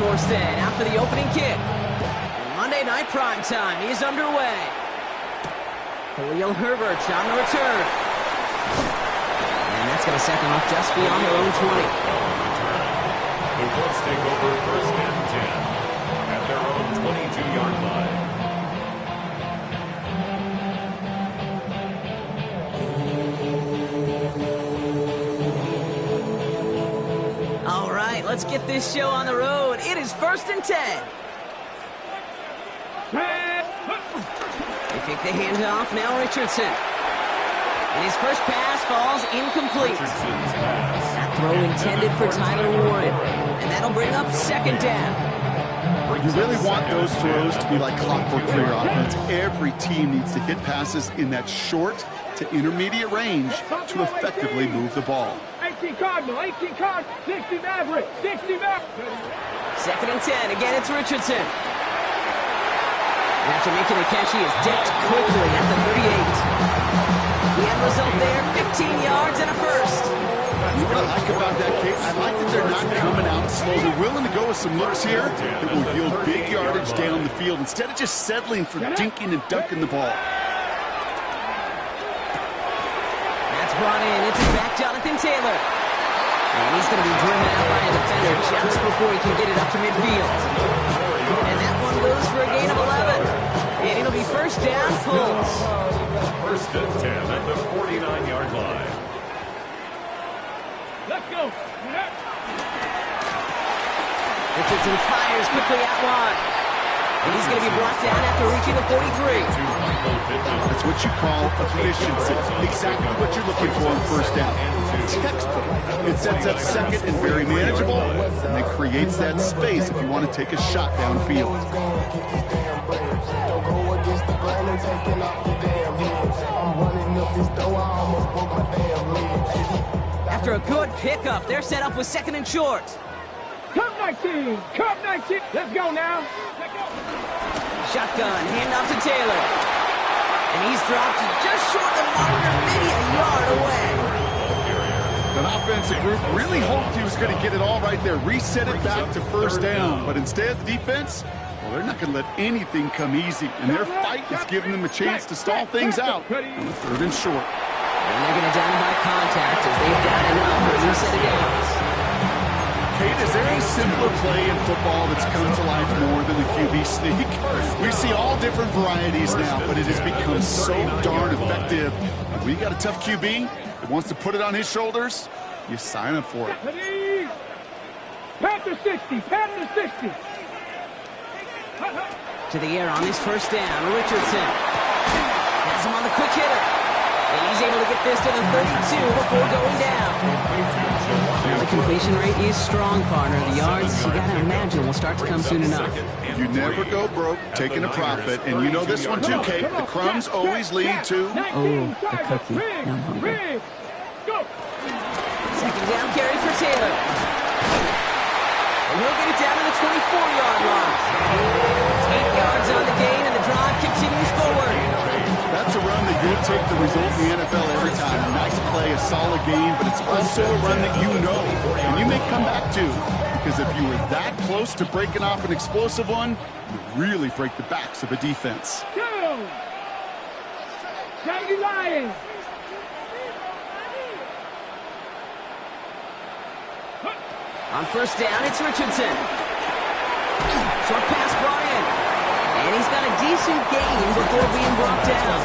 forced in. Out for the opening kick. Monday Night Primetime is underway. Khalil Herbert on the return. And that's going to set them up just beyond their own 20. The Colts take over first and 10 at their own 22-yard line. All right, let's get this show on the road. It is first and 10. They take the handoff, now Richardson. And his first pass falls incomplete. That throw intended for Tyler Warren. And that'll bring up second down. You really want those throws to be like clockwork for your offense. Every team needs to hit passes in that short to intermediate range to effectively move the ball. 18 Cardinal, 18 Cardinal, 60 Maverick, 60 Maverick. Second and 10, again it's Richardson. And after making the catch, he is dipped quickly at the 38. The end result there, 15 yards and a first. What I like about that, Kate, I like that they're not coming out slow. They're willing to go with some looks here that will yield big yardage down the field instead of just settling for dinking and dunking the ball. That's brought in. It's his back, Jonathan Taylor. And he's going to be driven out by a defender just before he can get it up to midfield. And that one goes for a gain of 11. And it'll be first down, Colts. First and 10 at the 49-yard line. Let's go. Richardson fires quickly out wide. And he's going to be brought down after reaching the 43. That's what you call efficiency. Exactly what you're looking for on first down. Textbook. It sets up second and very manageable, and it creates that space if you want to take a shot downfield. After a good pickup, they're set up with second and short. Cup 19, Cup 19. Let's go now. Let's go. Shotgun, handoff to Taylor. And he's dropped just short of the marker, maybe a yard away. The offensive group really hoped he was going to get it all right there, reset it back to first down. But instead, the defense, well, they're not going to let anything come easy. And their fight is giving them a chance to stall things out on the third and short. And they're going to down by contact as they've got enough for a new set of downs. Kate, is there a simpler play in football that's come to life more than the QB sneak? We see all different varieties now, but it has become so darn effective. And when you got a tough QB that wants to put it on his shoulders, you sign up for it. Panther 60, Panther 60. To the air on this first down, Richardson has him on the quick hitter. And he's able to get this to the 32 before going down. Now the completion rate is strong, partner. The yards, you got to imagine, will start to come soon enough. You never go broke taking a profit, and you know this one too, Kate. The crumbs always lead to... Oh, the cookie. Now I'm hungry. Second down carry for Taylor. And he'll get it down to the 24-yard line. 8 yards on the gain, and the drive continues forward. That's a run that you'll take the result in the NFL every time. A nice play, a solid game, but it's also a run that you know and you may come back to. Because if you were that close to breaking off an explosive one, you really break the backs of a defense. Go! Shaggy Lions! On first down, it's Richardson. Short pass brought in. And he's got a decent gain before being brought down.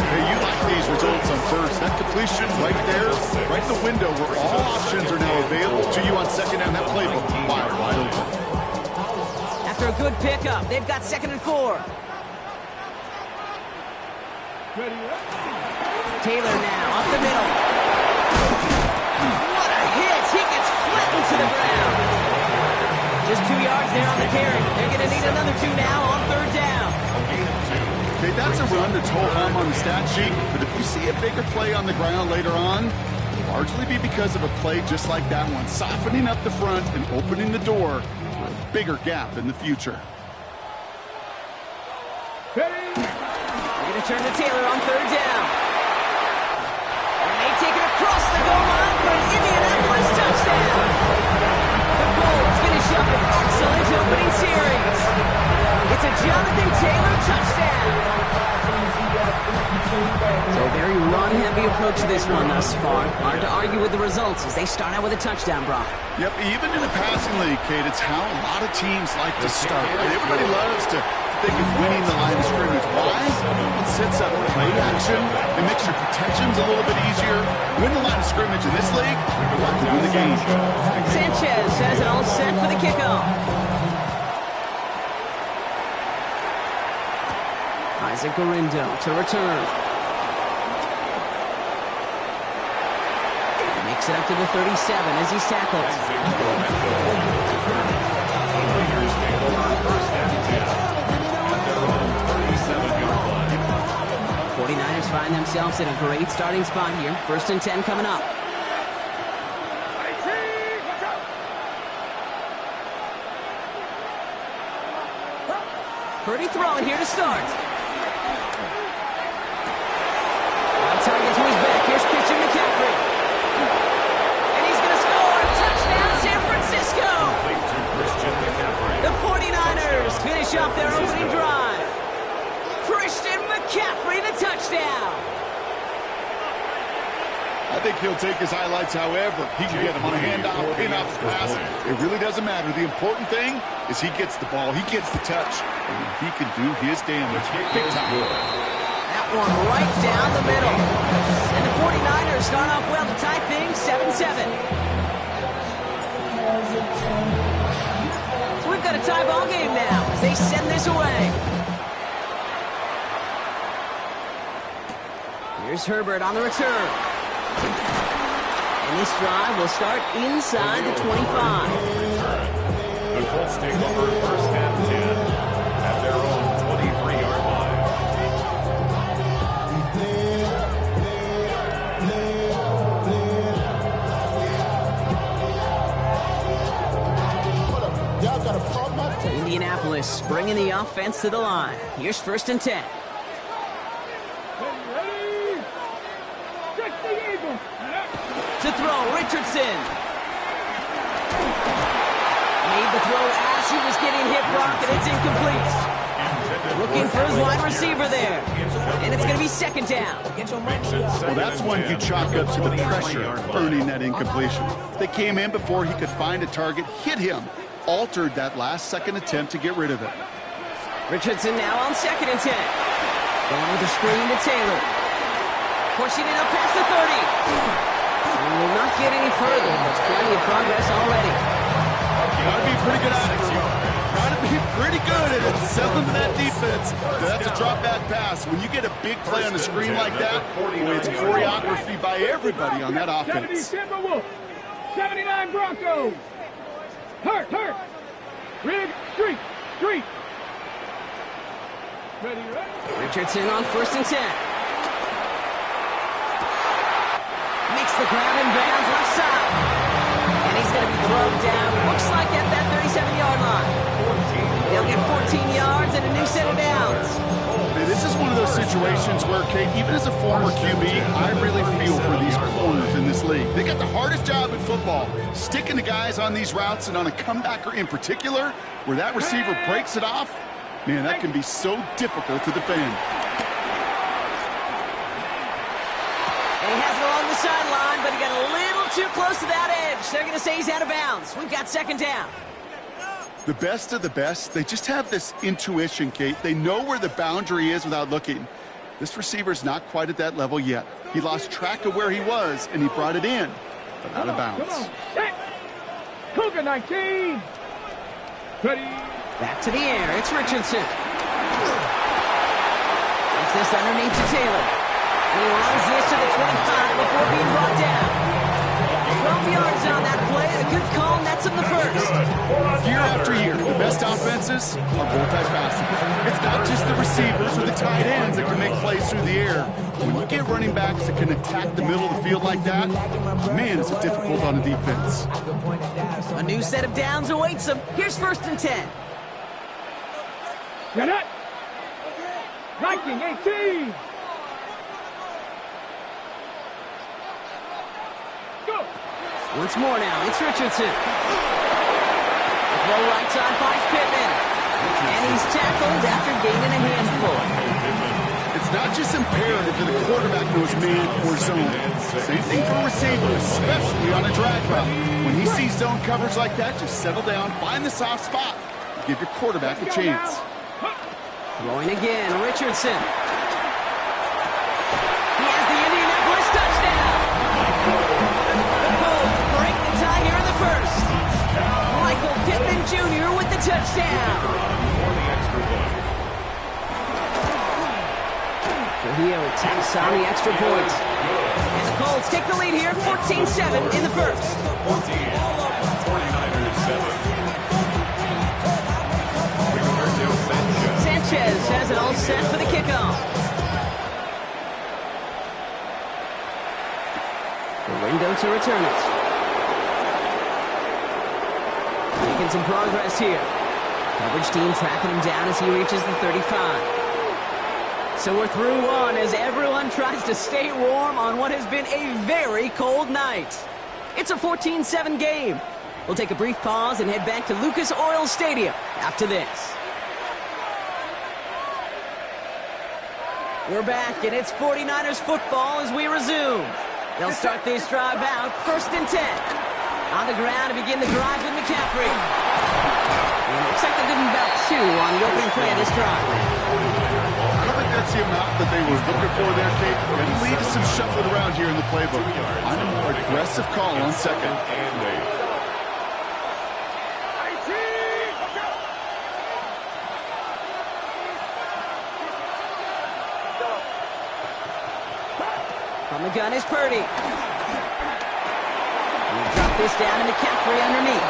Hey, you like these results on first. That completion right there, right in the window where all options are now available to you on second down. That playbook wide open. After a good pickup, they've got second and 4. Taylor now, up the middle. What a hit! He gets flattened to the ground. Just 2 yards there on the carry. They're going to need another 2 now on third down. Okay, that's a run that's ho-hum on the stat sheet, but if you see a bigger play on the ground later on, it'll largely be because of a play just like that one, softening up the front and opening the door for a bigger gap in the future. They're going to turn to Taylor on third down. And they take it across the goal line for an Indianapolis touchdown. The Colts finish up at Jonathan Taylor, touchdown. So a very run-heavy approach to this one thus far. Hard to argue with the results as they start out with a touchdown, Brock. Yep, even in the passing league, Kate, it's how a lot of teams like to start. Right? Everybody loves to think of winning the line of scrimmage. Why? It sets up play action. It makes your protections a little bit easier. Win the line of scrimmage in this league, you have to win the game. Sanchez has it all set for the kickoff. Isaac Garindo to return. Makes it up to the 37 as he's tackled. 49ers find themselves in a great starting spot here. 1st and 10 coming up. Purdy throwing here to start. Target to his back. Here's Christian McCaffrey. And he's going to score. Touchdown, San Francisco. The 49ers finish off their opening drive. Christian McCaffrey, the touchdown. I think he'll take his highlights however he can get him on a handoff, pin-off pass. It really doesn't matter. The important thing is he gets the ball. He gets the touch. And he can do his damage big time. One right down the middle. And the 49ers start off well to tie things 7-7. So we've got a tie ball game now as they send this away. Here's Herbert on the return. And this drive will start inside the 25. The Colts take over 1st and 10 at their own 23-yard line. Indianapolis bringing the offense to the line. Here's 1st and 10. To throw, Richardson. Made the throw as he was getting hit, Brock, and it's incomplete. Looking for his wide receiver there. And it's going to be 2nd down. Well, that's one you chalk up to the pressure earning that incompletion. They came in before he could find a target, hit him, altered that last-second attempt to get rid of it. Richardson now on 2nd and 10. Going with the screen to Taylor. Pushing it up past the 30. He will not get any further, but plenty of progress already. Gotta be pretty good at it. Gotta be pretty good at it. Selling to that defense. That's a drop back pass. When you get a big play on the screen like that, boy, it's choreography by everybody on that offense. 70 Timberwolves. 79 Broncos. Hurt. Rig, street. Ready. Richardson on 1st and 10. Makes the grab and bounds left side. And he's going to be thrown down. Looks like at that 37-yard line. They'll get 14 yards and a new set of downs. This is one of those situations where, Kate, even as a former QB, I really feel for these corners in this league. They got the hardest job in football, sticking the guys on these routes and on a comebacker in particular, where that receiver breaks it off. Man, that can be so difficult to defend. And he has it along the sideline, but he got a little too close to that edge. They're going to say he's out of bounds. We've got 2nd down. The best of the best, they just have this intuition, Kate. They know where the boundary is without looking. This receiver's not quite at that level yet. He lost track of where he was, and he brought it in, but out of bounds. Cougar 19. Ready. Back to the air. It's Richardson. Gets this underneath to Taylor. And he runs this to the 25 before being brought down. 12 yards on that play. A good call nets him the 1st. Year after year, the best offenses are multifaceted. It's not just the receivers or the tight ends that can make plays through the air. When you get running backs that can attack the middle of the field like that, man, is it difficult on a defense. A new set of downs awaits him. Here's 1st and 10. Get it. Viking 18. Go. Once more now, it's Richardson. The throw right side finds Pittman. And he's tackled after gaining a handful. It's not just imperative that a quarterback knows man or zone. Same thing for a receiver, especially on a drag route. When he sees zone coverage like that, just settle down, find the soft spot, and give your quarterback a chance. Throwing again, Richardson. He has the Indianapolis touchdown. The Colts break the tie here in the first. Michael Pittman Jr. with the touchdown. Trujillo attacks on the extra point. And the Colts take the lead here, 14-7 in the first. 49ers 7. Sanchez has it all set for the kickoff. The window to return it. Making some progress here. Coverage team tracking him down as he reaches the 35. So we're through one as everyone tries to stay warm on what has been a very cold night. It's a 14-7 game. We'll take a brief pause and head back to Lucas Oil Stadium after this. We're back, and it's 49ers football as we resume. They'll start this drive out, 1st and 10. On the ground to begin the drive with McCaffrey. And it looks like they're getting about 2 on the opening play of this drive. I don't think that's the amount that they were looking for there, Kate. Going to lead to some shuffling around here in the playbook. I'm a more aggressive call on 2nd. From the gun is Purdy. We'll drop this down to McCaffrey underneath.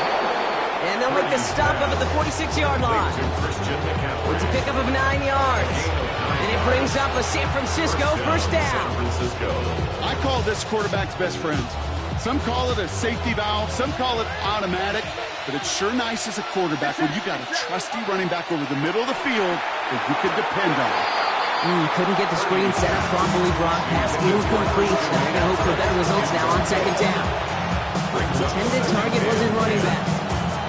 And they'll make the stop up at the 46-yard line. It's a pickup of 9 yards. And it brings up a San Francisco first down. I call this quarterback's best friend. Some call it a safety valve, some call it automatic, but it's sure nice as a quarterback when you got a trusty running back over the middle of the field that you can depend on. Couldn't get the screen set up properly. Broad pass incomplete. Now they're going to hope for better results now on 2nd down. The intended target was his running back.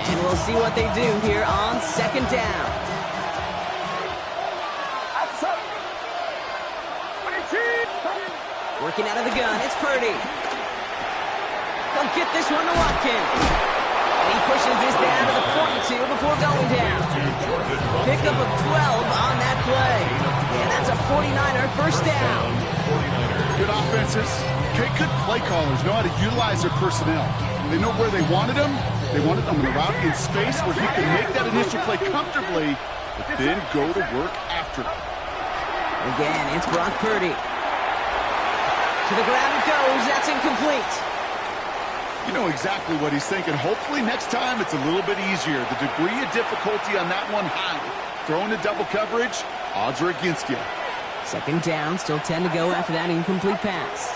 And we'll see what they do here on 2nd down. Working out of the gun, it's Purdy. They'll get this one to Watkins. And he pushes this down to the 42 before going down. Pickup of 12 on that play. And that's a 49er first down. Good offenses. Okay, good play callers know how to utilize their personnel. They know where they wanted them. They wanted them in the route in space where he could make that initial play comfortably, but then go to work after it. Again, it's Brock Purdy. To the ground it goes. That's incomplete. You know exactly what he's thinking. Hopefully next time it's a little bit easier. The degree of difficulty on that one high. Throwing to double coverage, odds are against you. 2nd down, still 10 to go after that incomplete pass.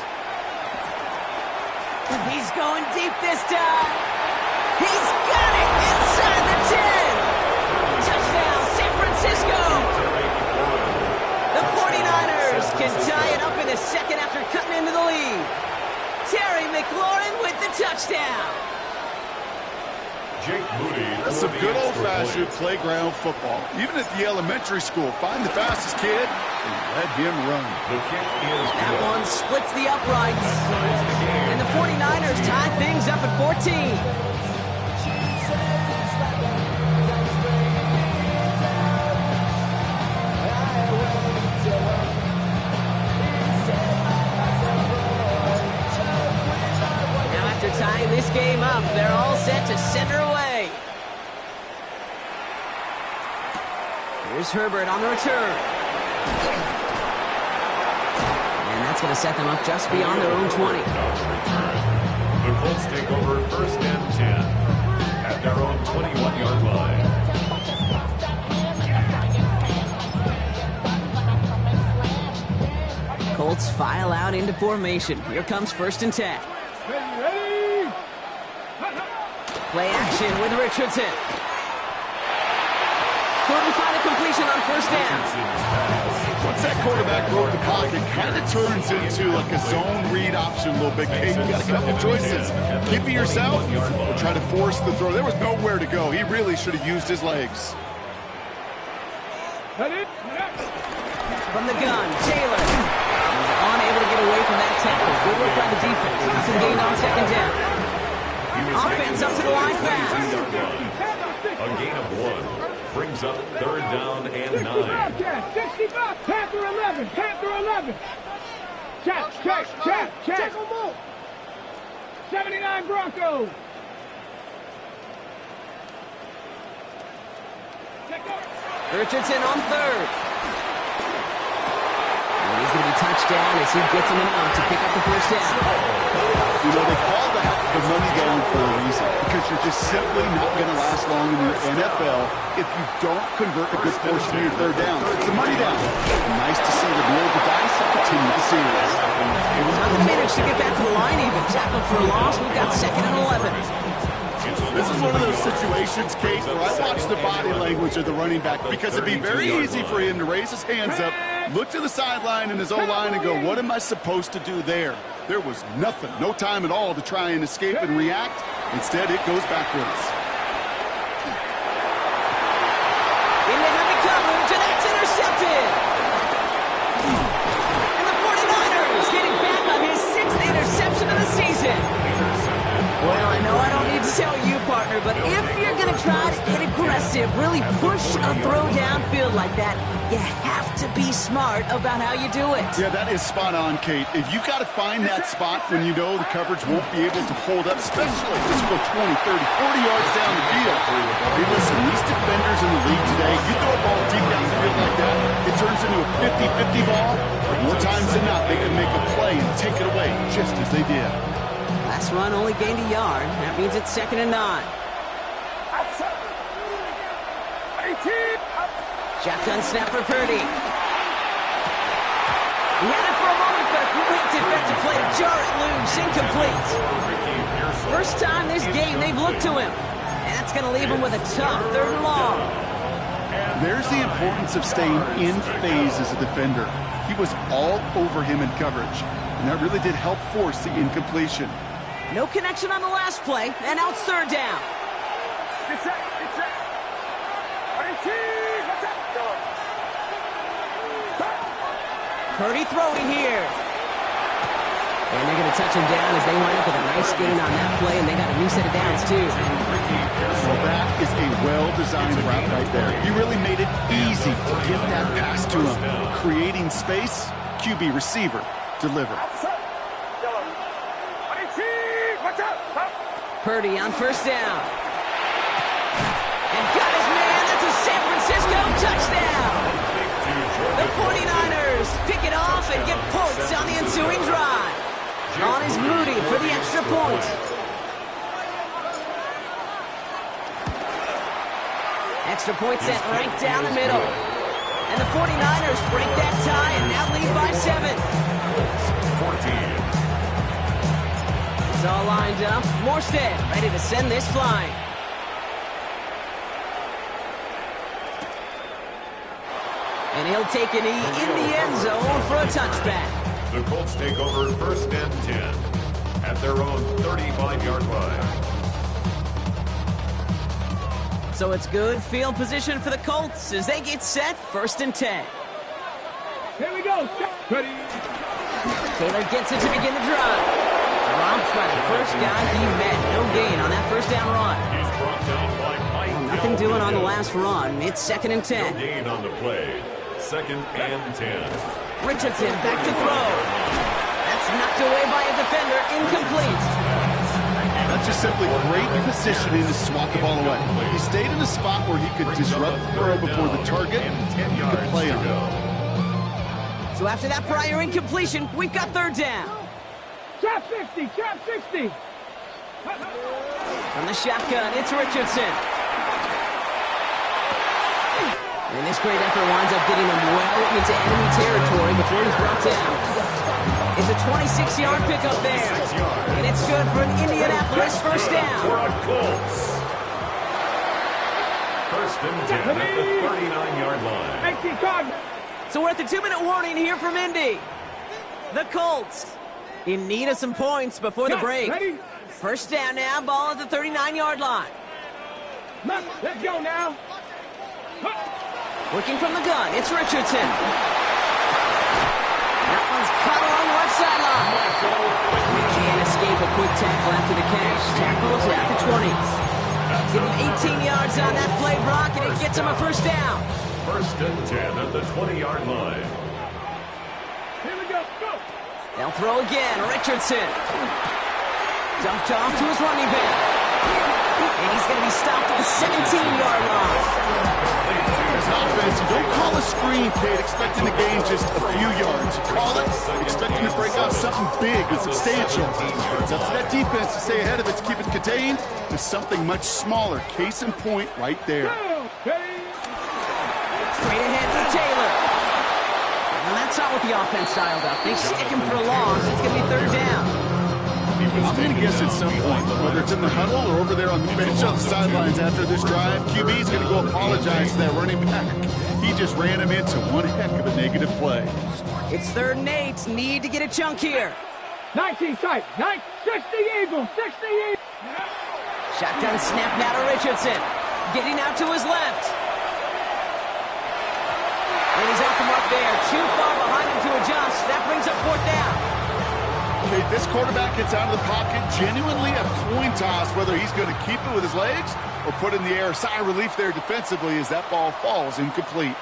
He's going deep this time. He's got it inside the 10. Touchdown, San Francisco. The 49ers can tie it up in the 2nd after cutting into the lead. Terry McLaurin with the touchdown. Jake Moody. That's some good old-fashioned playground football. Even at the elementary school, find the fastest kid and let him run. The kick is that one splits the uprights. And the 49ers tie things up at 14. Tying this game up, they're all set to center away. Here's Herbert on the return. And that's going to set them up just beyond their own 20. The Colts take over 1st and 10 at their own 21-yard line. Colts file out into formation. Here comes 1st and 10. Play action with Richardson. Couldn't find a completion on 1st down. Once that quarterback broke the pocket, kind of turns into like a zone read option a little bit. Kate, you got a couple choices. Keep it yourself or try to force the throw. There was nowhere to go. He really should have used his legs. From the gun, Taylor. He's unable to get away from that tackle. Good work by the defense. Nothing gained on second down. Offense up to the line fast. A gain of 1 brings up third down and 9. 65, Panther 11, Panther 11. Check. 79 Broncos. Richardson on third. And he's going to be touched down as he gets him enough to pick up the first down. You know, they call that the money down for a reason, because you're just simply not going to last long in the NFL if you don't convert a good portion of your third down. It's a money down. Nice to see the roll of the dice and continue the series. It was not the manage to get back to the line even. Tackled for a loss. We've got second and 11. This is one of those situations, Kate, where I watch the body language of the running back, because it'd be very easy for him to raise his hands up, look to the sideline in his O-line and go, what am I supposed to do there? There was nothing, no time at all to try and escape and react. Instead, it goes backwards. Into heavy coverage, and that's intercepted. And the 49ers getting back on his 6th interception of the season. Well, I know I don't need to tell you, partner, but if you're going to try to get aggressive, really push a throw downfield like that, you have to be smart about how you do it. Yeah, that is spot on, Kate. If you got to find that spot when you know the coverage won't be able to hold up, especially if you go 20, 30, 40 yards down the field. Hey, listen, these defenders in the league today, you throw a ball deep down the field like that, it turns into a 50-50 ball. More times than not, they can make a play and take it away, just as they did. Last run only gained a yard. That means it's second and 9. Shotgun snap for Purdy. He had it for a moment, but a great defensive play to jar it loose. Incomplete. First time this game they've looked to him. And that's going to leave him with a tough third and long. There's the importance of staying in phase as a defender. He was all over him in coverage, and that really did help force the incompletion. No connection on the last play, and now it's third down. Purdy throwing here. And they're going to touch him down as they wind up with a nice gain on that play, and they got a new set of downs, too. Well, that is a well-designed route right there. He really made it easy to get that pass to him. Creating space, QB receiver, deliver. Purdy on first down. And got his man. That's a San Francisco touchdown. The 49ers pick it off and get points on the ensuing drive. On is Moody for the extra point. Extra point set right down the middle. And the 49ers break that tie and now lead by 7. 14. It's all lined up. Morstead ready to send this flying. And he'll take a knee in the end zone for a touchback. The Colts take over first and 10 at their own 35-yard line. So it's good field position for the Colts as they get set first and 10. Here we go. Ready. Taylor gets it to begin the drive. Drops by the first guy he met. No gain on that first down run. He's brought down by Mike. Nothing doing on the last run. It's second and 10. No gain on the play. Second and 10. Richardson back to throw. That's knocked away by a defender. Incomplete. That's just simply great positioning to swat the ball away. He stayed in a spot where he could disrupt the throw before the target. He could play on it. So after that prior incompletion, we've got third down. Trap 60, trap 60. From the shotgun, it's Richardson. And this great effort winds up getting him well into enemy territory before he's brought down. It's a 26-yard pickup there. And it's good for an Indianapolis first down. First and 10 at the 39-yard line. So we're at the 2-minute warning here from Indy. The Colts in need of some points before the break. First down now, ball at the 39-yard line. Let's go now. Working from the gun, it's Richardson. That one's cut along the left sideline. He can't escape a quick tackle after the catch. Tackles at the 20. Give him 18 yards on that play, Brock, and it gets him a first down. First and 10 at the 20-yard line. Here we go. Go. They'll throw again. Richardson. Dumped off to his running back. And he's going to be stopped at the 17-yard line. As an offense, you don't call a screen, Kate, expecting to gain just a few yards. You call it expecting to break off something big and substantial. It's up to that defense to stay ahead of it, to keep it contained to something much smaller. Case in point right there. Straight ahead with Taylor. And that's not what the offense dialed up. They stick him for a loss. It's going to be third down. I'm going to guess at some point, whether it's in the huddle or over there on the bench on the sidelines after this drive, QB's going to go apologize to that running back. He just ran him into one heck of a negative play. It's 3rd and 8. Need to get a chunk here. 19 tight. 60 Eagles. 60 Eagles. Shotgun snap now to Richardson. Getting out to his left. And he's off the mark there. Too far behind him to adjust. That brings up 4th down. Okay, this quarterback gets out of the pocket, genuinely a coin toss, whether he's going to keep it with his legs or put it in the air. Sigh of relief there defensively as that ball falls incomplete.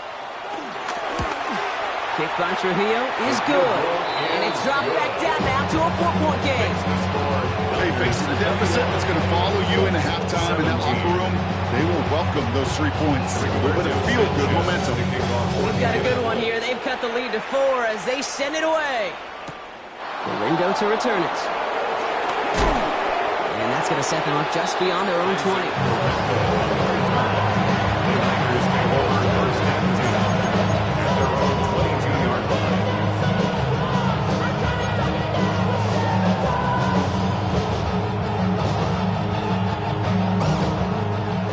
Kick by Trujillo is good. And it's dropped back down now to a 4-point game. Hey, facing a deficit that's going to follow you into halftime in that locker room, they will welcome those 3 points. A little bit of feel-good momentum. We've got a good one here. They've cut the lead to 4 as they send it away. Galindo to return it. And that's going to set them up just beyond their own 20.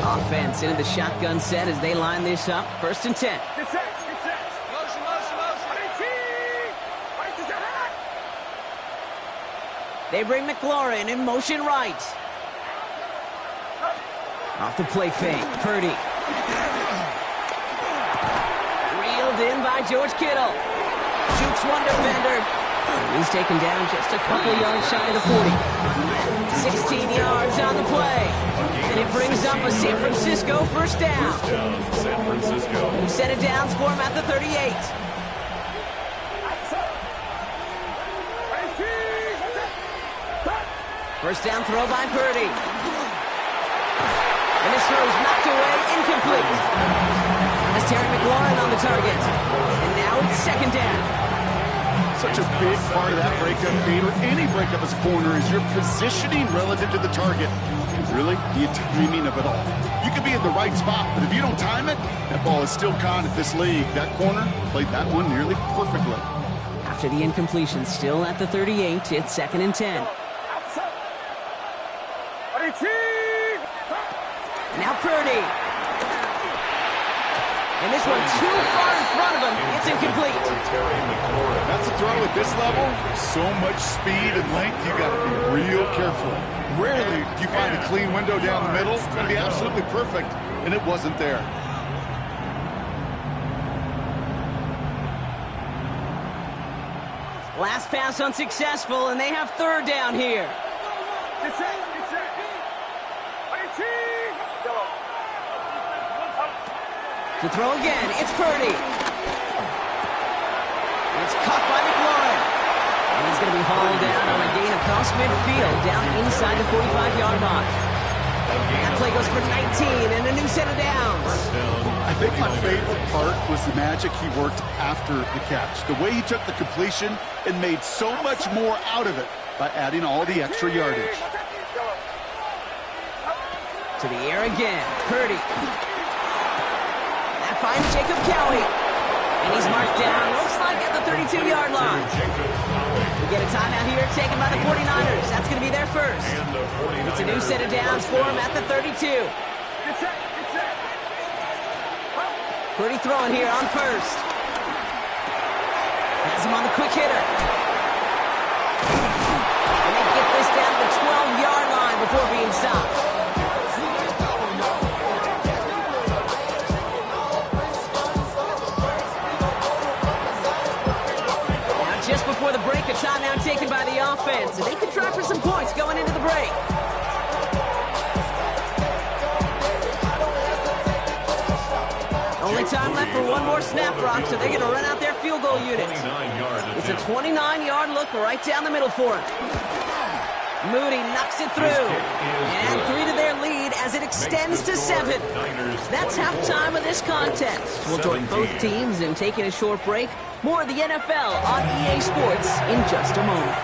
Offense into the shotgun set as they line this up. 1st and 10. They bring McLaurin in motion right. Off the play fake, Purdy. Reeled in by George Kittle. Jukes one defender. And he's taken down just a couple yards shy of the 40. 16 yards on the play. And it brings up a San Francisco first down. San Francisco. Set it down, score him at the 38. First down throw by Purdy. And this throw is knocked away, incomplete. That's Terry McLaurin on the target. And now it's 2nd down. Such a big part of that breakup, Kate, or any breakup as a corner, is your positioning relative to the target. And really, the timing of it all. You can be in the right spot, but if you don't time it, that ball is still caught at this league. That corner played that one nearly perfectly. After the incompletion, still at the 38, it's 2nd and 10. Now Purdy. And this one too far in front of him. It's incomplete. That's a throw at this level. So much speed and length, you got to be real careful. Rarely do you find a clean window down the middle. It's going to be absolutely perfect, and it wasn't there. Last pass unsuccessful, and they have 3rd down here. To throw again, it's Purdy. It's caught by McLaurin. And he's going to be hauled down on a gain across midfield, down inside the 45-yard line. That play goes for 19 and a new set of downs. I think my favorite part was the magic he worked after the catch. The way he took the completion and made so much more out of it by adding all the extra yardage. To the air again, Purdy. That finds Jacob Kelly. And he's marked down, looks like at the 32-yard line. We get a timeout here taken by the 49ers. That's going to be their first. It's a new set of downs for him at the 32. Purdy throwing here on first. Has him on the quick hitter. And they get this down to the 12-yard line before being stopped. time now taken by the offense, and they can try for some points going into the break. Only time left for one more snap, Brock, so they're going to run out their field goal units. It's a 29-yard look right down the middle for him. Moody knocks it through. And 3 to their lead as it extends to 7. That's halftime of this contest. We'll join both teams in taking a short break. More of the NFL on EA Sports in just a moment.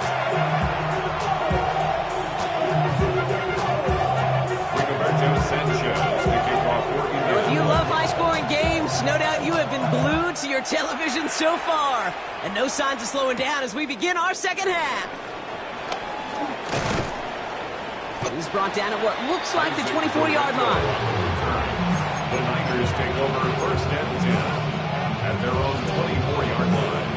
If you love high-scoring games, no doubt you have been glued to your television so far. And no signs of slowing down as we begin our second half. He's brought down at what looks like the 24-yard line. The Niners take over first and 10 at their own 24-yard line.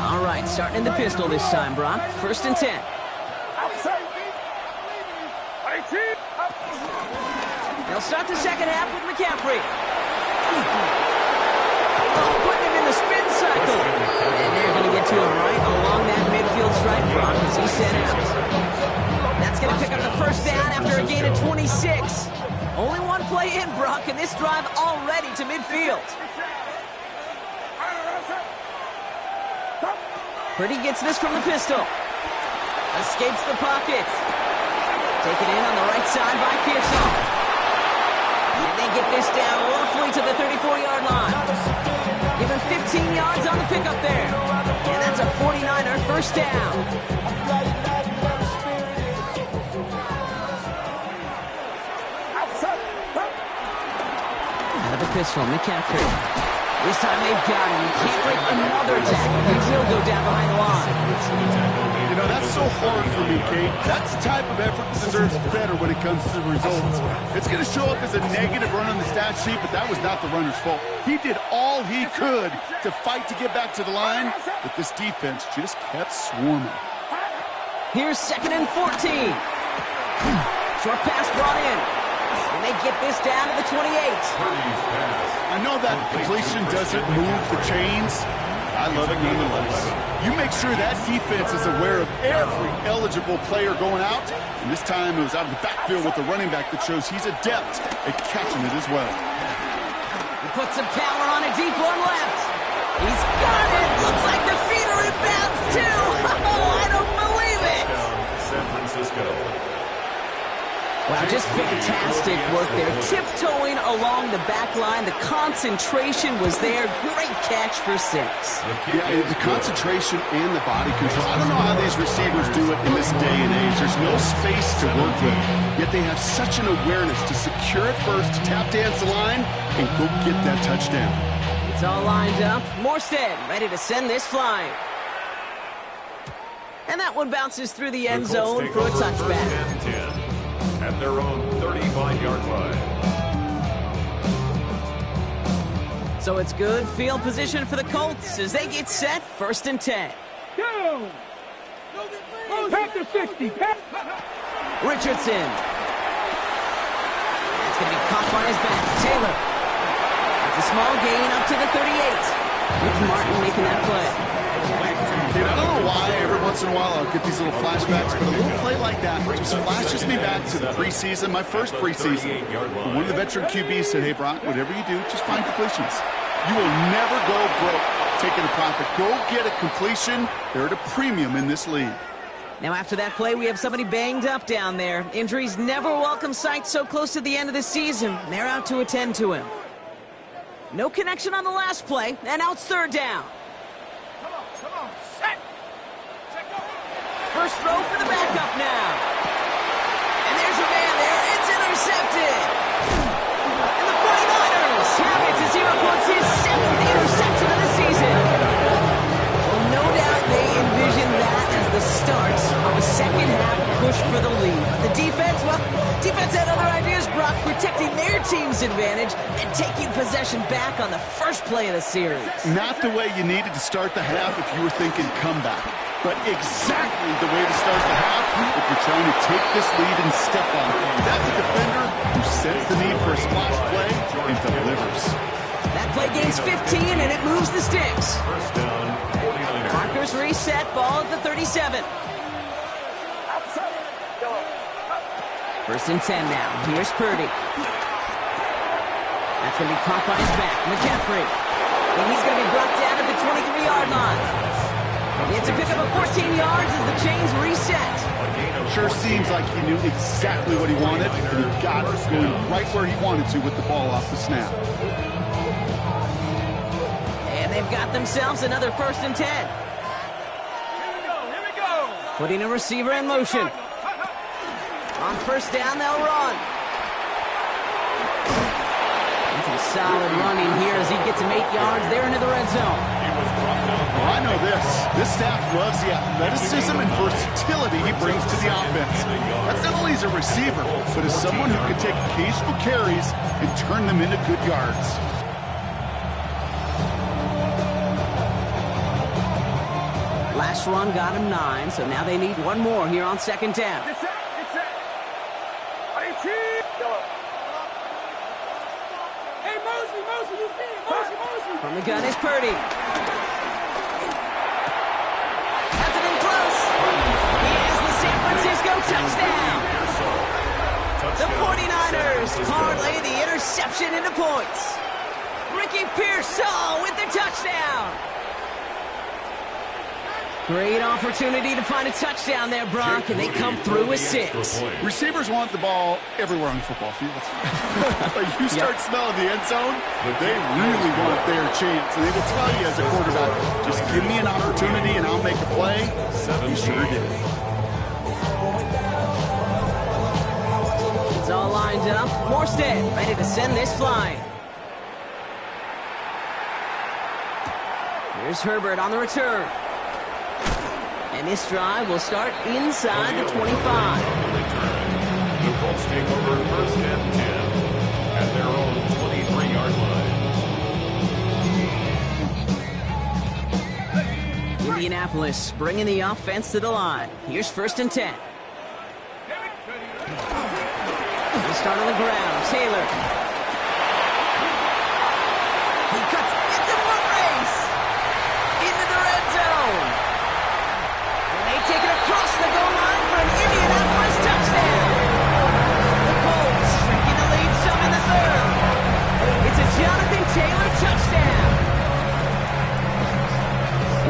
All right, starting in the pistol this time, Brock. First and 10. They'll start the second half with McCaffrey. Oh, putting him in the spin cycle. And they're going to get to him right along that midfield stripe, Brock, as he set out. That's going to pick up the first down after a gain of 26. Only one play in, Brock, and this drive already to midfield. Purdy gets this from the pistol. Escapes the pocket. Taken in on the right side by Pearson. And they get this down roughly to the 34-yard line. Give him 15 yards on the pickup there. And that's a 49er first down. Out of the pistol, McCaffrey. This time they've got him. He can't break another tackle. He will go down behind the line. You know, that's so hard for me, Kate. That's the type of effort that deserves better when it comes to the results. It's going to show up as a negative run on the stat sheet, but that was not the runner's fault. He did all he could to fight to get back to the line, but this defense just kept swarming. Here's second and 14. Short pass brought in. And they get this down to the 28. I know that completion doesn't move the chains. I love it nonetheless. You make sure that defense is aware of every eligible player going out. And this time it was out of the backfield with the running back that shows he's adept at catching it as well. He puts some power on a deep one left. He's got it. Looks like the feet are in bounds too. Oh, I don't believe it. San Francisco. Wow, just fantastic work there. Tiptoeing along the back line. The concentration was there. Great catch for 6. Yeah, the concentration and the body control. I don't know how these receivers do it in this day and age. There's no space to work with. Yet they have such an awareness to secure it first, to tap dance the line, and go get that touchdown. It's all lined up. Morstead ready to send this flying. And that one bounces through the end zone for a touchback. At their own 35-yard line. So it's good field position for the Colts as they get set. First and 10. Go! Pack to 60. Richardson. That's going to be caught by his back. Taylor. It's a small gain up to the 38. Rick Martin making that play. Dude, I don't know why every once in a while I'll get these little flashbacks, but a little play like that just flashes me back to the preseason, my first preseason. One of the veteran QBs said, hey, Brock, whatever you do, just find completions. You will never go broke taking a profit. Go get a completion. They're at a premium in this league. Now after that play, we have somebody banged up down there. Injuries never welcome sight so close to the end of the season. They're out to attend to him. No connection on the last play, and now it's third down. First throw for the backup now. And there's a man there. It's intercepted. And the 49ers have it as he reports his 7th interception of the season. Well, no doubt they envisioned that as the start of a second half push for the lead. But the defense, well, defense had other ideas, Brock, protecting their team's advantage and taking possession back on the first play of the series. Not the way you needed to start the half if you were thinking comeback. but exactly the way to start the half if you're trying to take this lead and step on it. That's a defender who senses the need for a splash play and delivers. That play gains 15, and it moves the sticks. First down, 49ers. Markers reset, ball at the 37. First and 10 now. Here's Purdy. That's going to be caught by his back. McCaffrey. And he's going to be brought down at the 23-yard line. It's a pickup of 14 yards as the chains reset. Sure seems like he knew exactly what he wanted, and he got it going right where he wanted to with the ball off the snap. And they've got themselves another first and 10. Here we go. Putting a receiver in motion. On first down, they'll run. Into a solid running here as he gets him 8 yards there into the red zone. Well, I know this. This staff loves the athleticism and versatility he brings to the offense. That's not only as a receiver, but as someone who can take occasional carries and turn them into good yards. Last run got him 9, so now they need one more here on second down. Get set. Hey, Mosley, you see it. Mosley. From the gun is Purdy. Has it in close. He has the San Francisco touchdown. The 49ers parlay the interception into points. Ricky Pearsall with the touchdown. Great opportunity to find a touchdown there, Brock, and they come through with 6. Receivers want the ball everywhere on the football field. But you start smelling the end zone, they really want their chance. And they will tell you as a quarterback, just give me an opportunity and I'll make a play. He sure did. It's all lined up. Morstead ready to send this flying. Here's Herbert on the return. And this drive will start inside the 25. The Colts take over first and 10 at their own 23-yard line. Indianapolis bringing the offense to the line. Here's first and 10. They start on the ground. Taylor. He cuts. It's a foot race into the red zone. Take it across the goal line for an Indianapolis touchdown. The Colts shrinking the lead some in the third. It's a Jonathan Taylor touchdown.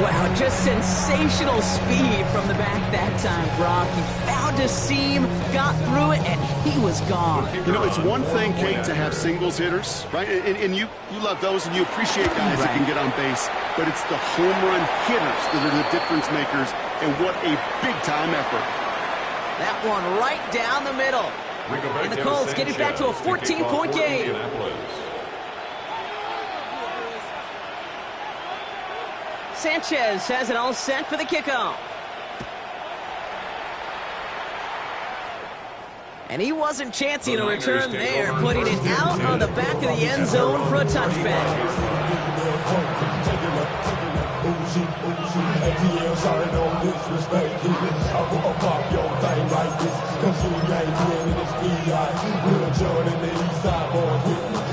Wow, just sensational speed from the back that time, Brock. He found a seam, got through it, and he was gone. You know, it's one thing, Kate, to have singles hitters, right? And you love those and you appreciate guys that can get on base. But it's the home run hitters that are the difference makers, and what a big-time effort. That one right down the middle. And the Colts get it back to a 14-point game. Sanchez has it all set for the kickoff. And he wasn't chancing a return there, putting it out on the back of the end zone for a touchback.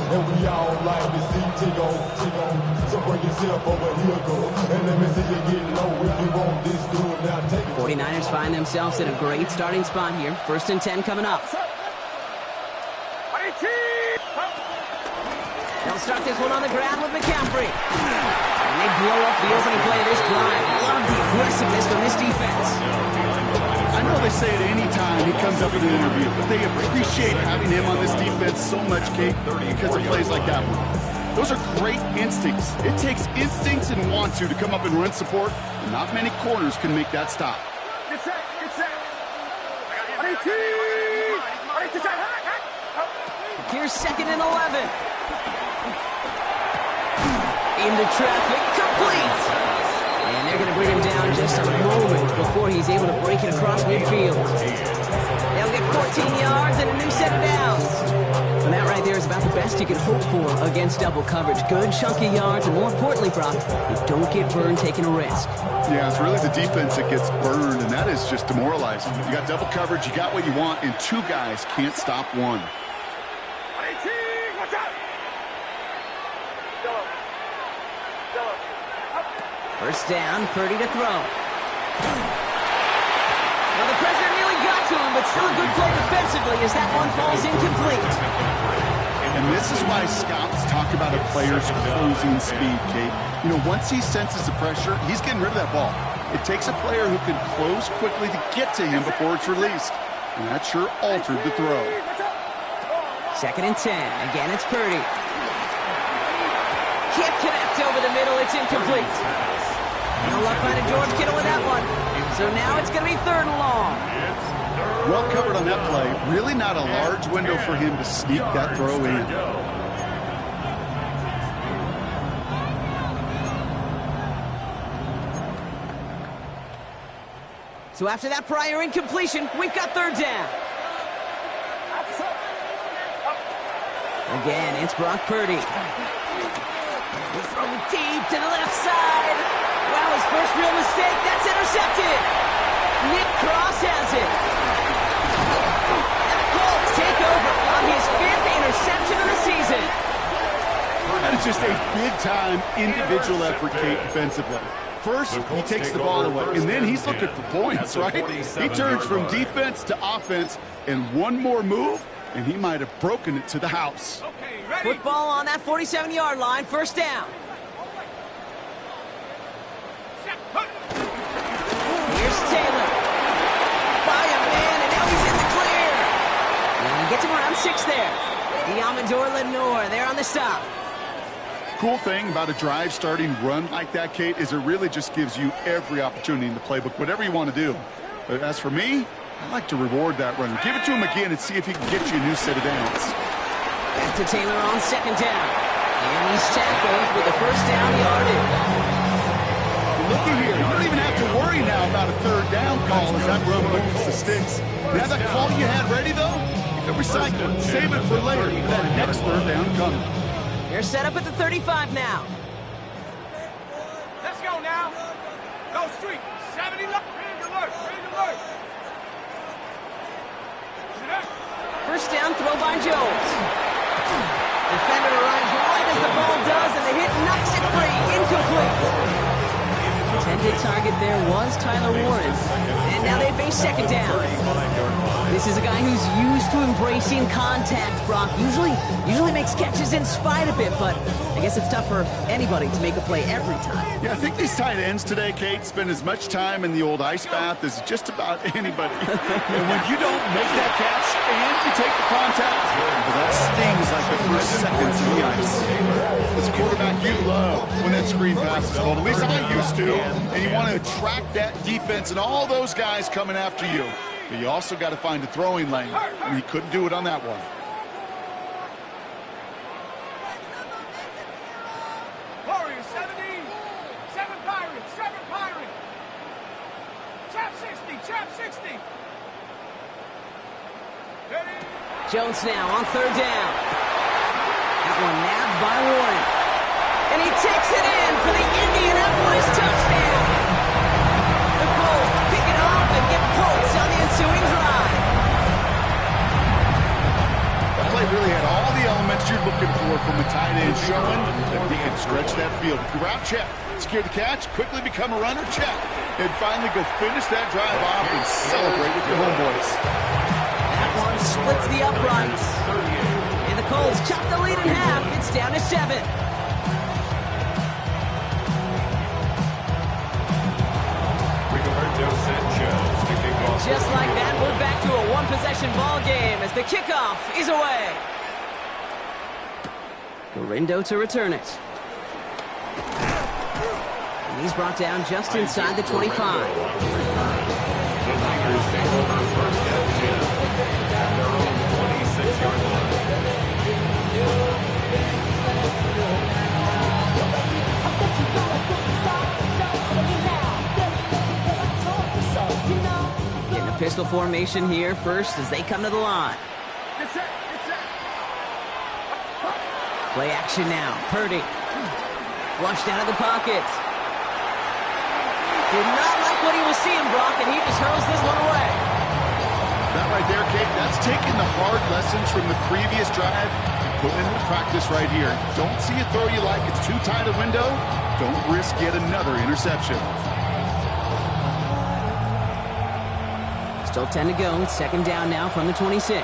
And we all like to see tick on. So bring yourself over here, go. And let me see you get low if you want this dude. Now take it. 49ers find themselves in a great starting spot here. First and 10 coming up. They'll start this one on the ground with McCaffrey. And they blow up the opening play of this drive. Love the aggressiveness from this defense. I know they say it any time he comes up in an interview, but they appreciate having him on this defense so much, Kate, because of plays like that one. Those are great instincts. It takes instincts and want to come up and run support, and not many corners can make that stop. Get set. Here's second and 11. Into traffic, complete. And they're going to bring him down just a moment before he's able to break it across midfield. They'll get 14 yards and a new set of downs. And that right there is is about the best you can hope for against double coverage. Good chunky yards, and more importantly, Brock, you don't get burned taking a risk. Yeah, it's really the defense that gets burned, and that is just demoralizing. You got double coverage, you got what you want, and two guys can't stop one. First down, Purdy to throw. Well, the pressure nearly got to him, but still a good play defensively as that one falls incomplete. And this is why scouts talk about a player's closing speed, Kate. You know, once he senses the pressure, he's getting rid of that ball. It takes a player who can close quickly to get to him before it's released. And that sure altered the throw. 2nd and 10. Again, it's Purdy. Can't connect over the middle. It's incomplete. No luck finding George Kittle with that one. So now it's going to be 3rd and long. Well covered on that play. Really not a large window for him to sneak that throw in. So after that prior incompletion, we've got 3rd down. Again, it's Brock Purdy. He's throwing deep to the left side. Wow, his first real mistake. That's intercepted. Nick Cross has it. And the Colts take over on his 5th interception of the season. That is just a big-time individual effort, Kate, defensively. First, he takes the ball away, and then he's looking for points, right? He turns from defense to offense, and one more move, and he might have broken it to the house. Football on that 47-yard line, 1st down. Here's Taylor. By a man, and now he's in the clear. And he gets him around 6 there. Diamondor Lenore, there on the stop. Cool thing about a drive starting run like that, Kate, is it really just gives you every opportunity in the playbook, whatever you want to do. But as for me, I like to reward that runner. Give it to him again and see if he can get you a new set of downs. Back to Taylor on 2nd down. And he's tackled with the 1st down yardage. Looky here, you don't even have to worry now about a 3rd down call as that run moves the sticks. Now that call you had ready, though, you can recycle it. Save it for later for that next 3rd down coming. They're set up at the 35 now. Let's go now. Go street. 70 left. Ring alert. Ring alert. 1st down, throw by Jones. Defender arrives right as the ball does, and the hit knocks it free. Incomplete. Intended target there was Tyler Warren. And now they face 2nd down. This is a guy who's used to embracing contact, Brock. Usually makes catches in spite of it, but I guess it's tough for anybody to make a play every time. Yeah, I think these tight ends today, Kate, spend as much time in the old ice bath as just about anybody. And when you don't make that catch and you take the contact, well, that stings like the first seconds of the ice. As a quarterback, you love when that screen pass is called. At least I used to. And you want to attract that defense and all those guys coming after you. But you also got to find a throwing lane, and he couldn't do it on that one. Warriors 17. 7 Pirates. 7 Pirates. Chap 60. Chap 60. Ready? Jones now on 3rd down. That one nabbed by Warren. And he takes it in for the Indianapolis touchdown. The Colts pick it up and get points on the ensuing drive. That play really had all the elements you're looking for from a tight end, showing that he can stretch that field. If you're out, check. Secure the catch, quickly become a runner, check. And finally go finish that drive off and celebrate with your homeboys. That one splits the uprights. And the Colts chop the lead in half. It's down to 7. Just like that, we're back to a one-possession ball game as the kickoff is away. Gorindo to return it. And he's brought down just inside the 25. The Niners take over 1st and 10 at their own 26-yard line. Pistol formation here first as they come to the line. Get set. Get set. Play action now. Purdy. Flushed out of the pocket. Did not like what he was seeing, Brock, and he just hurls this one away. That right there, Kate, that's taking the hard lessons from the previous drive and putting it into practice right here. Don't see a throw you like. It's too tight a window. Don't risk yet another interception. Still 10 to go. It's second down now from the 26.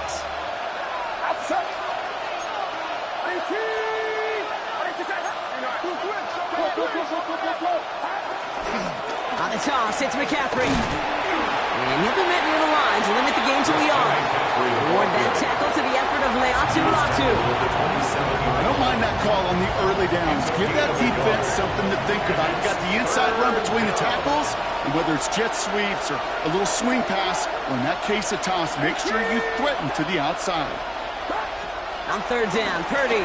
On the toss, it's McCaffrey. And he'll be met near the line to limit the game to a yard. Award that tackle to the effort of Latu. I don't mind that call on the early downs. Give that defense something to think about. You got the inside run between the tackles, and whether it's jet sweeps or a little swing pass, or in that case a toss, make sure you threaten to the outside. On third down, Purdy.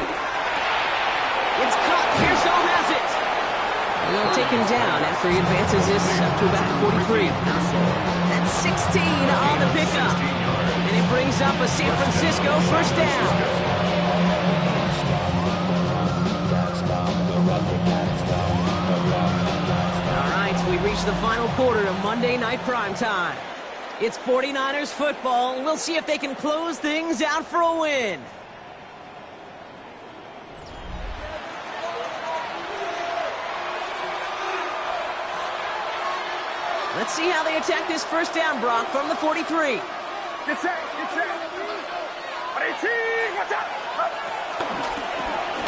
It's caught. Pearsall has it. And they'll take him down after he advances this up to about the 43. That's 16 on the pickup. And it brings up a San Francisco first down. All right, we reach the final quarter of Monday Night Primetime. It's 49ers football. We'll see if they can close things out for a win. Let's see how they attack this first down, Brock, from the 43. Get set.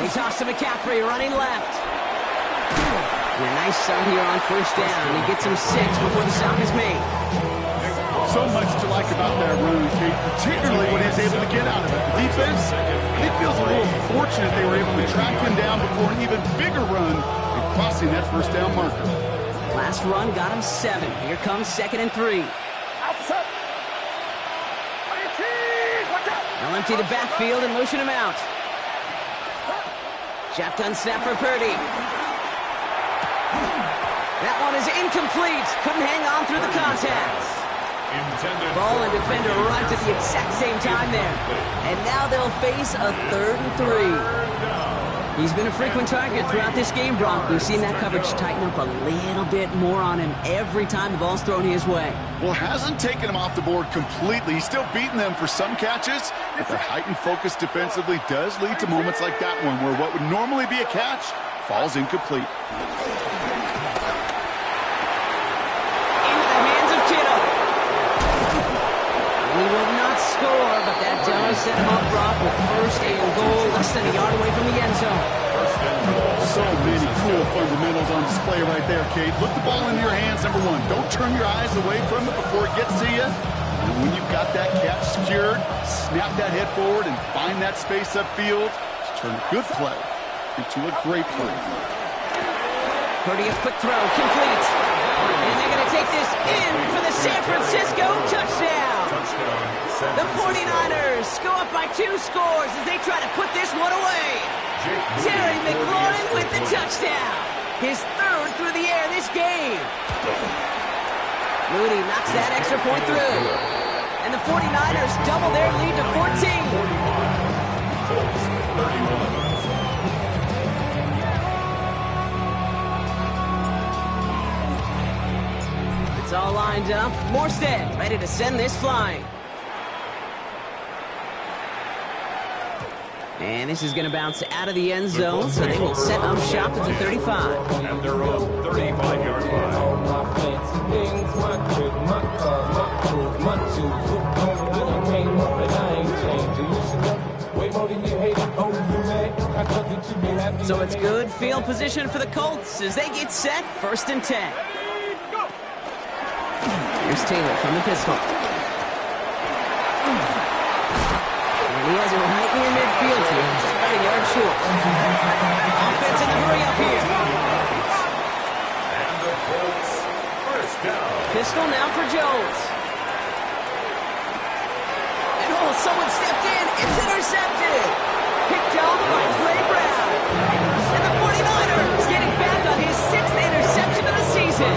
They toss to McCaffrey, running left. And a nice sub here on first down. He gets him 6 before the stop is made. So much to like about that run, Kate, particularly when he's able to get out of it. The defense, it feels a little fortunate they were able to track him down before an even bigger run and crossing that first down marker. Last run got him 7. Here comes 2nd and 3. They'll empty the backfield and motion him out. Shotgun snap for Purdy. That one is incomplete. Couldn't hang on through the contact. Ball and defender arrived at the exact same time there. And now they'll face a 3rd and 3. He's been a frequent target throughout this game, Brock. We've seen that coverage tighten up a little bit more on him every time the ball's thrown his way. Well, hasn't taken him off the board completely. He's still beating them for some catches, but the heightened focus defensively does lead to moments like that one where what would normally be a catch falls incomplete. Into the hands of Kittle. He will not score, but that does set him up, Brock, with first and goal, less than a yard away from the end zone. So many cool fundamentals on display right there, Kate. Look the ball into your hands, number one. Don't turn your eyes away from it before it gets to you. And when you've got that catch secured, snap that head forward and find that space upfield to turn a good play into a great play. Purdy, a quick throw, complete. And they're going to take this in for the San Francisco touchdown. The 49ers go up by 2 scores as they try to put this one away. Terry McLaurin with the touchdown. His 3rd through the air this game. Moody knocks that extra point through. And the 49ers double their lead to 14. It's all lined up. Morstead ready to send this flying. And this is going to bounce out of the end zone, so they will set up shop at the 35. At their own 35-yard line. So it's good field position for the Colts as they get set, 1st and 10. Here's Taylor from the pistol. He has it right near midfield here. He's about a yard short. Offense in the hurry up here. And the Colts first down. Pistol now for Jones. And someone stepped in. It's intercepted. Picked up by Trey Brown. And the 49ers getting back on his 6th interception of the season.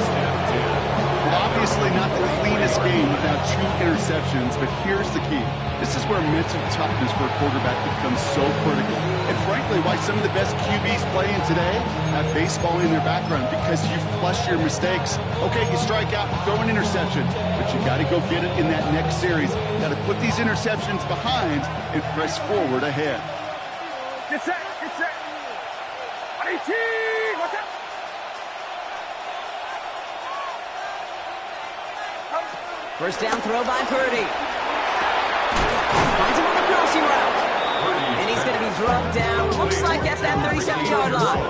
Obviously not the cleanest this game without 2 interceptions, but here's the key. This is where mental toughness for a quarterback becomes so critical. And frankly, why some of the best QBs playing today have baseball in their background, because you flush your mistakes. Okay, you strike out, throw an interception, but you got to go get it in that next series. Got to put these interceptions behind and press forward ahead. Get set, get set. 18, watch out. First down throw by Purdy. Finds him on the crossing route. And he's going to be drugged down. Looks like at that 37-yard line.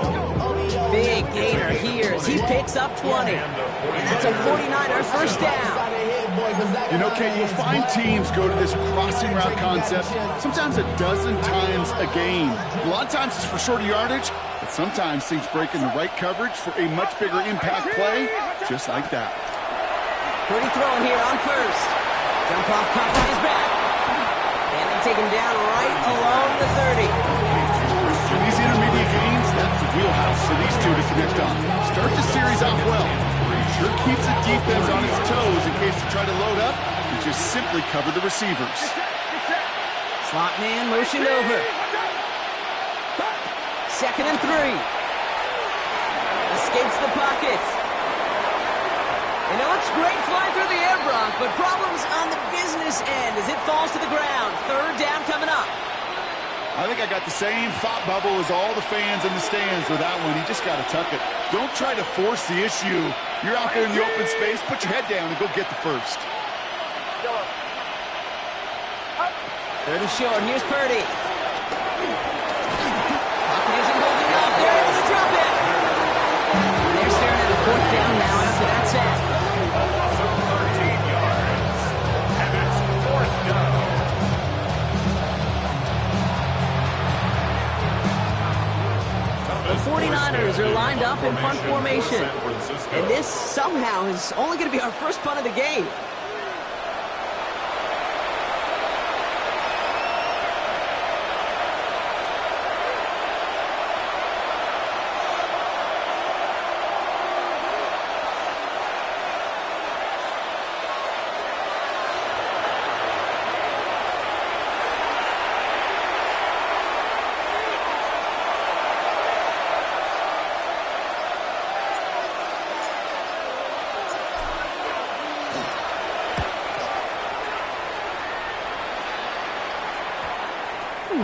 Big gainer here as he picks up 20. And that's a 49er first down. You know, Kate, you'll find teams go to this crossing route concept sometimes a dozen times a game. A lot of times it's for shorter yardage, but sometimes things break in the right coverage for a much bigger impact play, just like that. Purdy throwing here on first. Jump off, caught by his back. And they take him down right along the 30. In these intermediate games, that's the wheelhouse for these two to connect on. Start the series off well. Sure keeps the defense on its toes in case they try to load up and just simply cover the receivers. Slot man motioned over. 2nd and 3. Escapes the pocket. And it looks great flying through the air, Brock, but problems on the business end as it falls to the ground. 3rd down coming up. I think I got the same thought bubble as all the fans in the stands with that one. You just got to tuck it. Don't try to force the issue. You're out there in the open space. Put your head down and go get the first. 3rd and short. Here's Purdy. Pocket isn't holding up. They're able to drop it. And they're staring at a 4th down now after that sack. 13 yards. And it's 4th down. The 49ers are lined up in punt formation. And this somehow is only going to be our first punt of the game.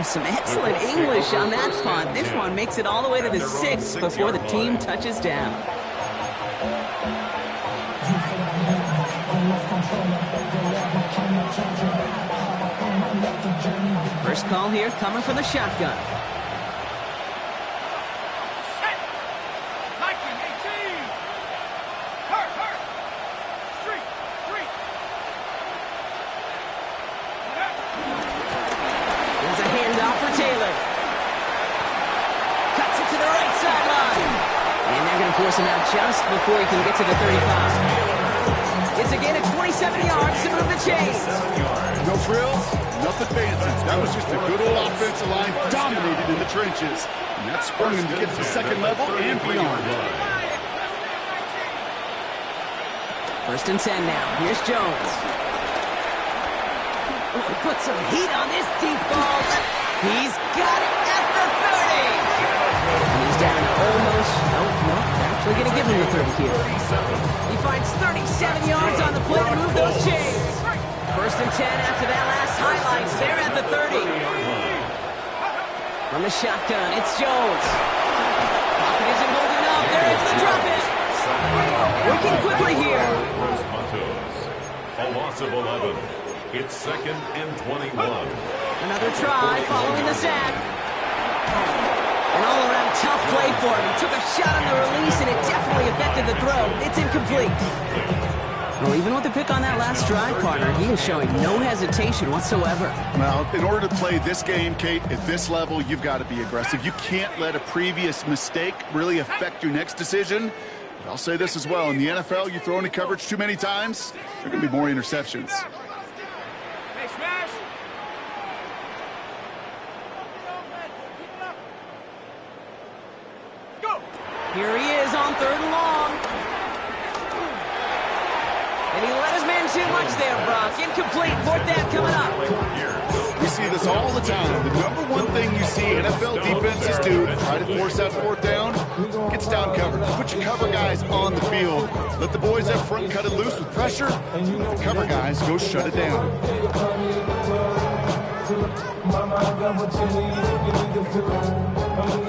Some excellent English on that punt. This one makes it all the way to the 6 before the team touches down. First call here coming from the shotgun. Force him out just before he can get to the 35. It's a gain of 27 yards to move the chains. No frills, nothing fancy. That was just a good old offensive line dominated in the trenches. And that sprung him to get to the 2nd level and beyond. 1st and 10 now. Here's Jones. Oh, he put some heat on this deep ball. He's got it at the 30. And he's down to almost, no. We're going to give him the 30 here. He finds 37 yards on the play to move those chains. 1st and 10 after that last highlight. They're at the 30. From the shotgun, it's Jones. Pocket isn't holding up. They're able to drop it. Working quickly here. A loss of 11. It's 2nd and 21. Another try following the sack. An all-around tough play for him. He took a shot on the release, and it definitely affected the throw. It's incomplete. Well, even with the pick on that last drive, partner, he is showing no hesitation whatsoever. Well, in order to play this game, Kate, at this level, you've got to be aggressive. You can't let a previous mistake really affect your next decision. But I'll say this as well. In the NFL, you throw into coverage too many times, there are going to be more interceptions. Here he is on 3rd and long. And he let his man in too much there, Brock. Incomplete. Fourth down coming up. We see this all the time. The number one thing you see NFL defenses do to try to force that fourth down, gets down coverage. Put your cover guys on the field. Let the boys up front cut it loose with pressure. The cover guys go shut it down.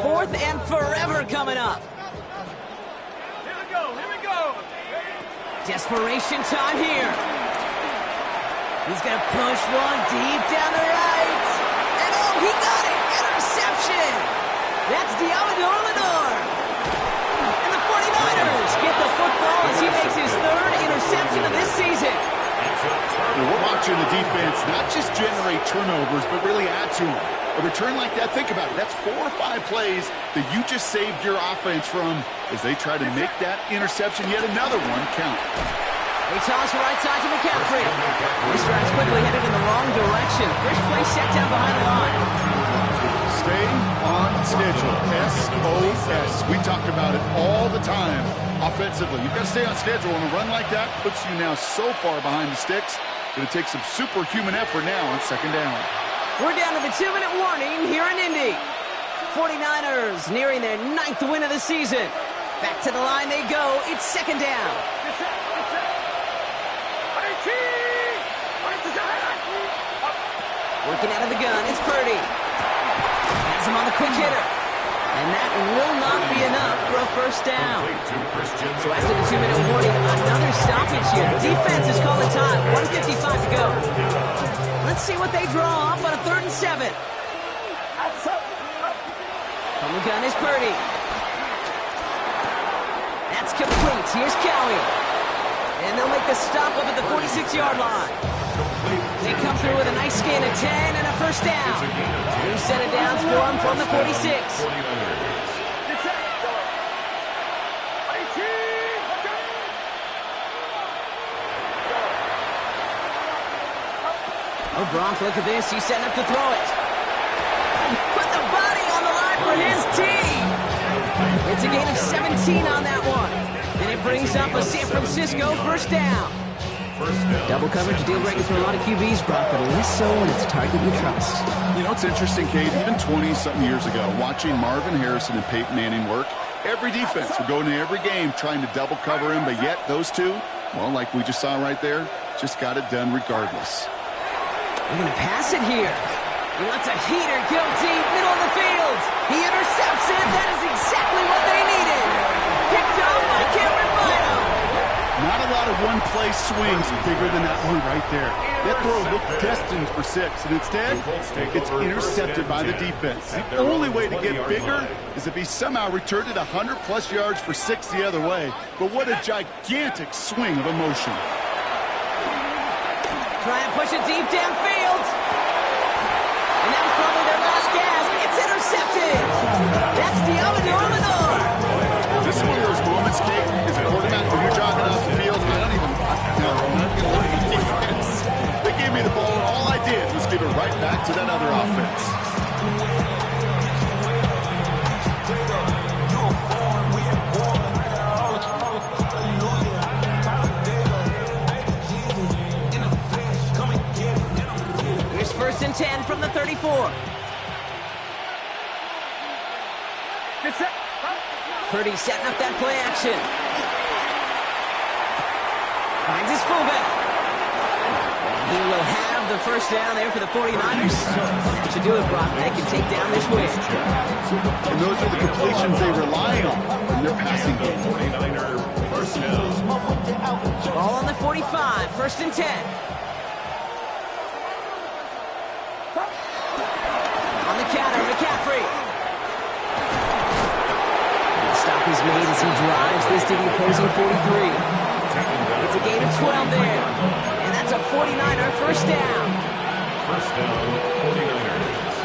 Fourth and forever coming up. Here we go. Desperation time here. He's going to push one deep down the right. And oh, he got it. Interception. That's Diamador Lenore. And the 49ers get the football as he makes his third interception of this season. We're watching the defense not just generate turnovers, but really add to them. A return like that, think about it. That's 4 or 5 plays that you just saved your offense from as they try to make that interception, yet another one, count. They toss right side to McCaffrey. This drive's quickly headed in the wrong direction. First play set down behind the line. Stay on schedule. SOS. We talk about it all the time offensively. You've got to stay on schedule, and a run like that puts you now so far behind the sticks. Going to take some superhuman effort now on second down. We're down to the 2-minute warning here in Indy. 49ers nearing their 9th win of the season. Back to the line they go. It's second down. Working out of the gun, it's Purdy. Has him on the quick hitter. And that will not be enough for a first down. So after the 2-minute warning, another stoppage here. Defense is calling time. 1:55 to go. Let's see what they draw up on a 3rd and 7. On the gun is Purdy. That's complete. Here's Cowie. And they'll make the stop up at the 46-yard line. They come through with a nice gain of 10 and a first down. New set of downs for them from the 46. Oh, Gronk, look at this. He's setting up to throw it. Put the body on the line for his team. It's a gain of 17 on that one. And it brings up a San Francisco first down. Double coverage, deal breaker for a lot of QBs, Brock, but less so when it's a target you trust. You know, it's interesting, Kate, even 20-something years ago, watching Marvin Harrison and Peyton Manning work, every defense would go into every game trying to double cover him, but yet those two, well, like we just saw right there, just got it done regardless. They're going to pass it here. He lets a heater go deep, middle of the field. He intercepts it. That is exactly what they needed. Picked off by Cameron Bynum. Not a lot of one-play swings bigger than that one right there. That throw looked destined for 6, and instead, it's intercepted by the defense. The only way to get bigger is if he somehow returned it 100-plus yards for 6 the other way. But what a gigantic swing of emotion. Try and push it deep downfield. And that was probably their last gasp. It's intercepted. That's Diamador Lenore. This is one of those moments, Kate, as a quarterback, when you're jogging off the field, I don't even, no, I'm not going to look at the defense. They gave me the ball, and all I did was give it right back to that other offense. Here's 1st and 10 from the 34. Purdy setting up that play action. Finds his fullback. He will have the first down there for the 49ers. That should do it, Brock. They can take down this win. And those are the completions they rely on in their passing game. 49er first down. Ball on the 45, 1st and 10. On the counter, McCaffrey. Stop is made as he drives this to the opposing 43. It's a gain of 12 there. And that's a 49er first down. First down, 49ers.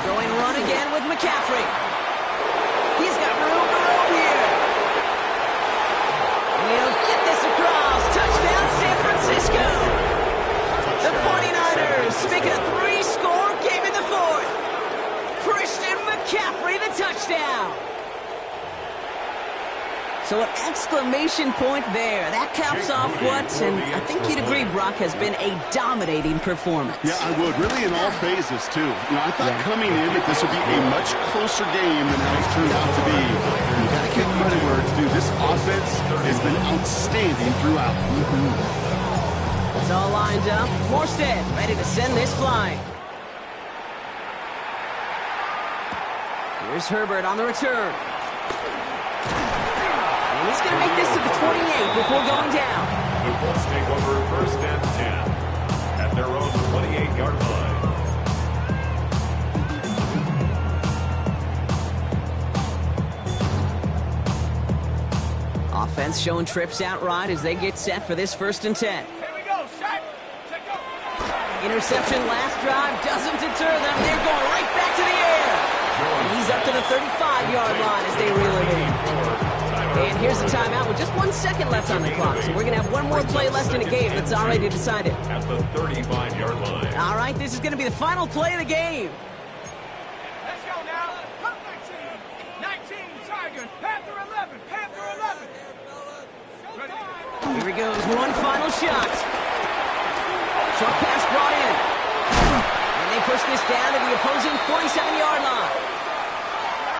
Going run again with McCaffrey. He's got room to roam here. And he'll get this across. Touchdown, San Francisco. The 49ers making a 3-score game in the 4th. Christian McCaffrey, the touchdown. So an exclamation point there. That caps off what, and I think you'd agree, Brock, has been a dominating performance. Yeah, I would. Really in all phases, too. You know, I thought coming in that this would be a much closer game than how it's turned out to be. You got to give credit where it's due. This offense has been outstanding throughout. It's all lined up. Morstead ready to send this flying. Here's Herbert on the return. And he's going to make this to the 28 before going down. The Colts take over 1st and 10 at their own 28-yard line. Offense showing trips out right as they get set for this 1st and 10. Here we go, set, go. Interception last drive doesn't deter them. They're going right back to the air. And he's up to the 35-yard line as they reel him in. And here's the timeout with just 1 second left on the clock. So we're going to have one more play left in a game that's already decided. At the 35-yard line. All right, this is going to be the final play of the game. Let's go now. Pump 19, Tigers, Panther 11, Panther 11. Here he goes, one final shot. Short pass brought in. And they push this down to the opposing 47-yard line.